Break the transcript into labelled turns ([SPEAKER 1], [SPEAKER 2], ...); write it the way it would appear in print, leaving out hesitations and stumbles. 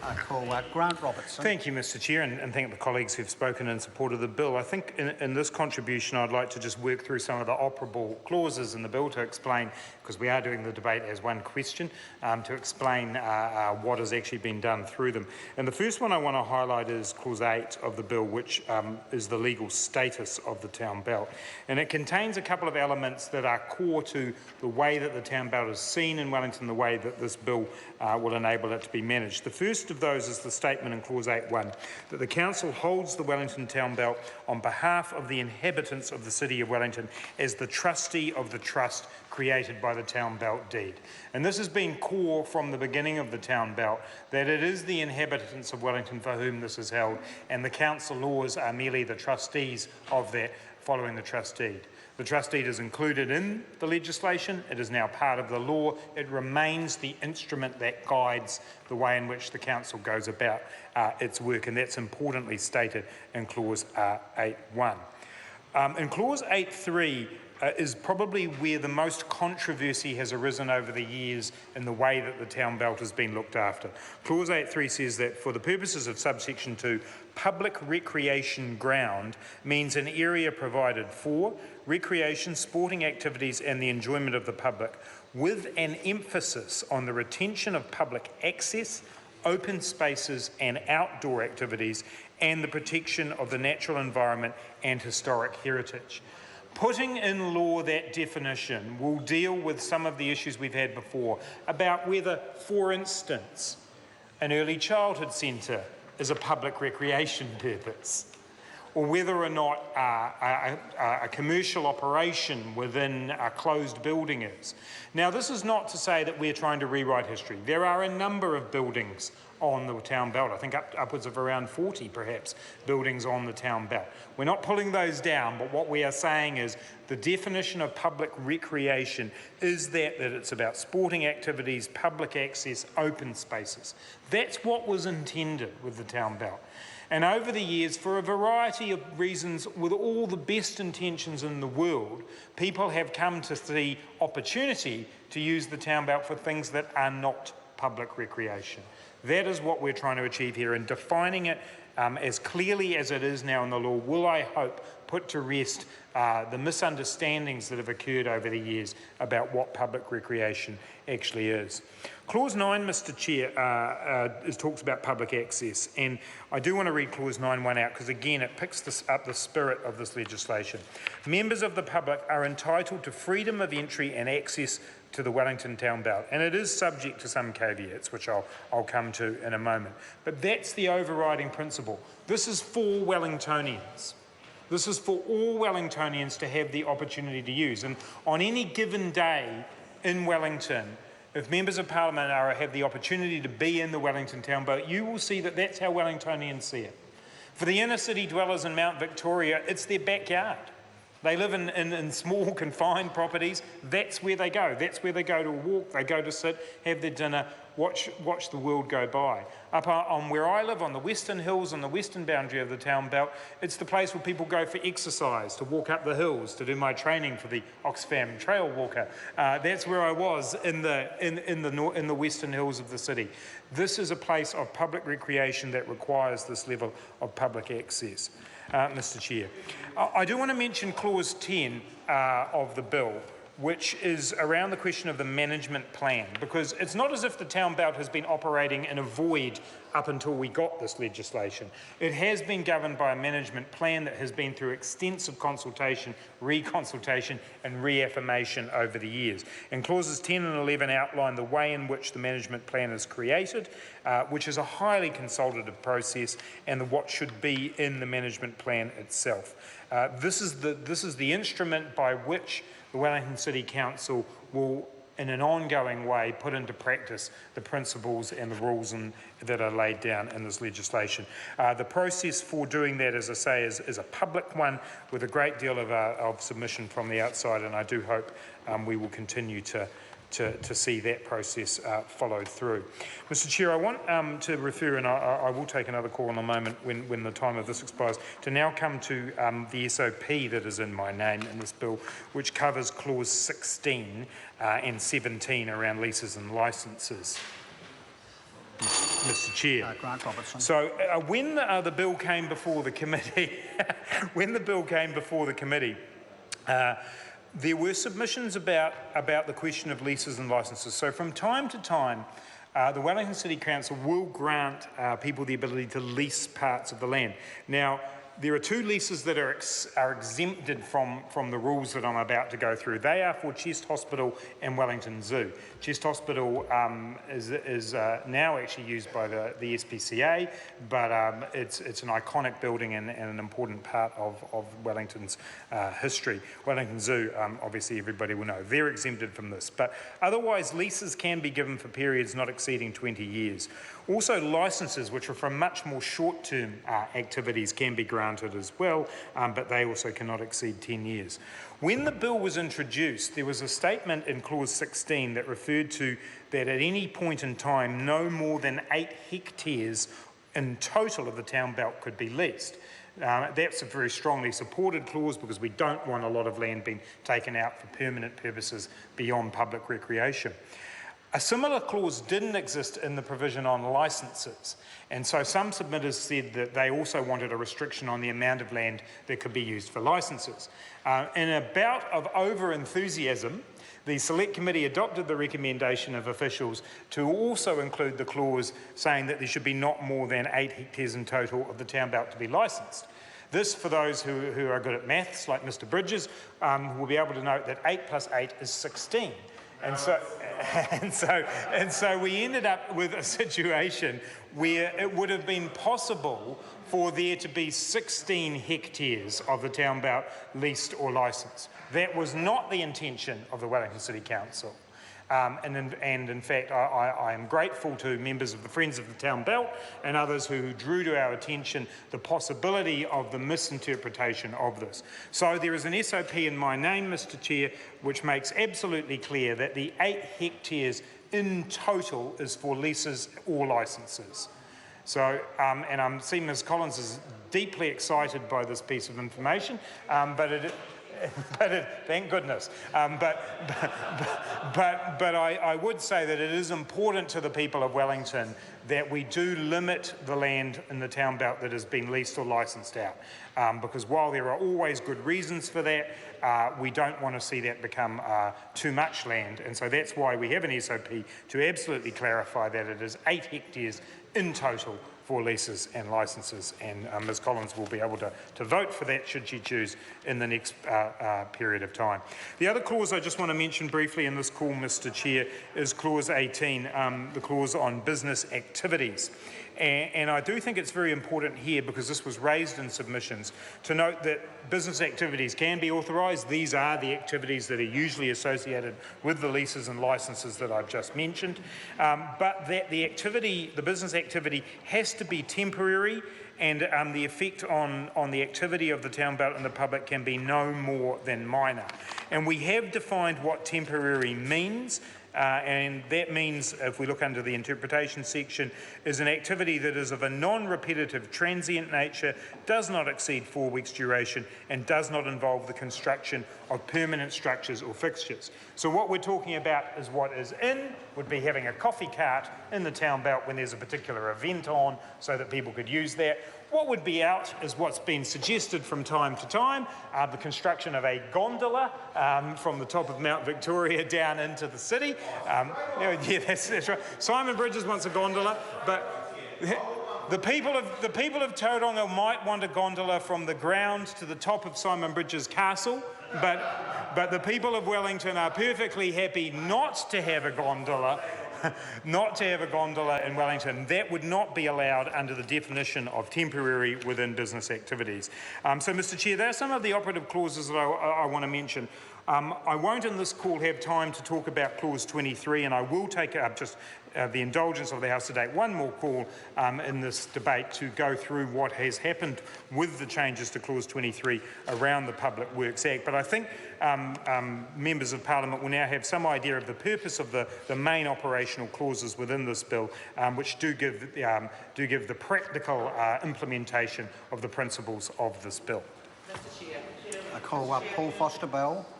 [SPEAKER 1] I call Grant Robertson.
[SPEAKER 2] Thank you, Mr Chair, and thank the colleagues who've spoken in support of the bill. I think in this contribution I'd like to just work through some of the operable clauses in the bill to explain, because we are doing the debate as one question, to explain what has actually been done through them. And the first one I want to highlight is Clause 8 of the bill, which is the legal status of the town belt. And it contains a couple of elements that are core to the way that the town belt is seen in Wellington, the way that this bill will enable it to be managed. The first of those is the statement in Clause 8.1 that the Council holds the Wellington Town Belt on behalf of the inhabitants of the City of Wellington as the trustee of the trust created by the Town Belt deed. And this has been core from the beginning of the Town Belt, that it is the inhabitants of Wellington for whom this is held, and the Council laws are merely the trustees of that following the trust deed. The trust deed is included in the legislation. It is now part of the law. It remains the instrument that guides the way in which the Council goes about its work, and that's importantly stated in Clause 8.1. In Clause 8.3 is probably where the most controversy has arisen over the years in the way that the town belt has been looked after. Clause 8.3 says that for the purposes of subsection 2, public recreation ground means an area provided for recreation, sporting activities and the enjoyment of the public, with an emphasis on the retention of public access, open spaces and outdoor activities, and the protection of the natural environment and historic heritage. Putting in law that definition will deal with some of the issues we've had before about whether, for instance, an early childhood centre is a public recreation purpose, or whether or not a commercial operation within a closed building is. Now, this is not to say that we're trying to rewrite history. There are a number of buildings on the town belt, I think upwards of around 40 perhaps buildings on the town belt. We're not pulling those down, but what we are saying is the definition of public recreation is that it's about sporting activities, public access, open spaces. That's what was intended with the town belt. And over the years, for a variety of reasons, with all the best intentions in the world, people have come to see opportunity to use the town belt for things that are not public recreation. That is what we're trying to achieve here, and defining it as clearly as it is now in the law will, I hope, put to rest the misunderstandings that have occurred over the years about what public recreation actually is. Clause 9, Mr Chair, talks about public access, and I do want to read Clause 9.1 out because, again, it picks up the spirit of this legislation. Members of the public are entitled to freedom of entry and access to the Wellington Town Belt, and it is subject to some caveats, which I'll come to in a moment. But that's the overriding principle. This is for Wellingtonians. This is for all Wellingtonians to have the opportunity to use. And on any given day in Wellington, if members of Parliament have the opportunity to be in the Wellington Town Belt, you will see that that's how Wellingtonians see it. For the inner city dwellers in Mount Victoria, it's their backyard. They live in small, confined properties. That's where they go. That's where they go to walk. They go to sit, have their dinner, watch the world go by. Up on where I live, on the Western Hills, on the western boundary of the town belt, it's the place where people go for exercise, to walk up the hills, to do my training for the Oxfam Trail Walker. That's where I was in the Western Hills of the city. This is a place of public recreation that requires this level of public access. Mr Chair, I do want to mention Clause 10 of the bill, which is around the question of the management plan, because it's not as if the town belt has been operating in a void up until we got this legislation. It has been governed by a management plan that has been through extensive consultation, reconsultation and reaffirmation over the years. And clauses 10 and 11 outline the way in which the management plan is created, which is a highly consultative process, and what should be in the management plan itself. This is the instrument by which the Wellington City Council will, in an ongoing way, put into practice the principles and the rules that are laid down in this legislation. The process for doing that, as I say, is a public one with a great deal of submission from the outside, and I do hope we will continue to see that process followed through. Mr Chair, I want to refer, and I will take another call in a moment when the time of this expires, to now come to the SOP that is in my name in this bill, which covers Clause 16 and 17 around leases and licences. Mr. Chair.
[SPEAKER 1] Grant Robertson.
[SPEAKER 2] So when the bill came before the committee, there were submissions about the question of leases and licences. So from time to time, the Wellington City Council will grant people the ability to lease parts of the land. Now, there are two leases that are exempted from the rules that I'm about to go through. They are for Chest Hospital and Wellington Zoo. Chest Hospital is now actually used by the SPCA, but it's an iconic building and an important part of Wellington's history. Wellington Zoo, obviously everybody will know, they're exempted from this. But otherwise, leases can be given for periods not exceeding 20 years. Also, licences, which are for much more short-term activities, can be granted as well, but they also cannot exceed 10 years. When the bill was introduced, there was a statement in clause 16 that referred to that at any point in time, no more than 8 hectares in total of the town belt could be leased. That's a very strongly supported clause because we don't want a lot of land being taken out for permanent purposes beyond public recreation. A similar clause didn't exist in the provision on licences, and so some submitters said that they also wanted a restriction on the amount of land that could be used for licences. In a bout of over-enthusiasm, the Select Committee adopted the recommendation of officials to also include the clause saying that there should be not more than 8 hectares in total of the town belt to be licensed. This, for those who are good at maths, like Mr Bridges, will be able to note that 8 plus 8 is 16. And so we ended up with a situation where it would have been possible for there to be 16 hectares of the town belt leased or licensed. That was not the intention of the Wellington City Council. And in fact, I am grateful to members of the Friends of the Town Belt and others who drew to our attention the possibility of the misinterpretation of this. So there is an SOP in my name, Mr Chair, which makes absolutely clear that the 8 hectares in total is for leases or licences. So, and I'm seeing Ms Collins is deeply excited by this piece of information, thank goodness. But I would say that it is important to the people of Wellington that we do limit the land in the town belt that has been leased or licensed out. Because while there are always good reasons for that, we don't want to see that become too much land. And so that's why we have an SOP to absolutely clarify that it is 8 hectares in total for leases and licences, and Ms Collins will be able to vote for that should she choose in the next period of time. The other clause I just want to mention briefly in this call, Mr Chair, is clause 18, the clause on business activities. And I do think it's very important here, because this was raised in submissions, to note that business activities can be authorised. These are the activities that are usually associated with the leases and licences that I've just mentioned, but that the business activity has to be temporary, and the effect on the activity of the town belt and the public can be no more than minor. And we have defined what temporary means. And that means, if we look under the interpretation section, is an activity that is of a non-repetitive, transient nature, does not exceed 4 weeks duration, and does not involve the construction of permanent structures or fixtures. So what we're talking about is what is in, would be having a coffee cart in the town belt when there's a particular event on, so that people could use that. What would be out is what's been suggested from time to time, the construction of a gondola from the top of Mount Victoria down into the city. Yeah, that's right. Simon Bridges wants a gondola, but the people of Tauranga might want a gondola from the ground to the top of Simon Bridges Castle, but the people of Wellington are perfectly happy not to have a gondola. Not to have a gondola in Wellington. That would not be allowed under the definition of temporary within business activities. So, Mr Chair, there are some of the operative clauses that I want to mention. I won't in this call have time to talk about clause 23, and I will take up just the indulgence of the House to take one more call in this debate to go through what has happened with the changes to clause 23 around the Public Works Act. But I think members of Parliament will now have some idea of the purpose of the main operational clauses within this bill, which do give the practical implementation of the principles of this bill.
[SPEAKER 1] I call up Paul Foster Bell.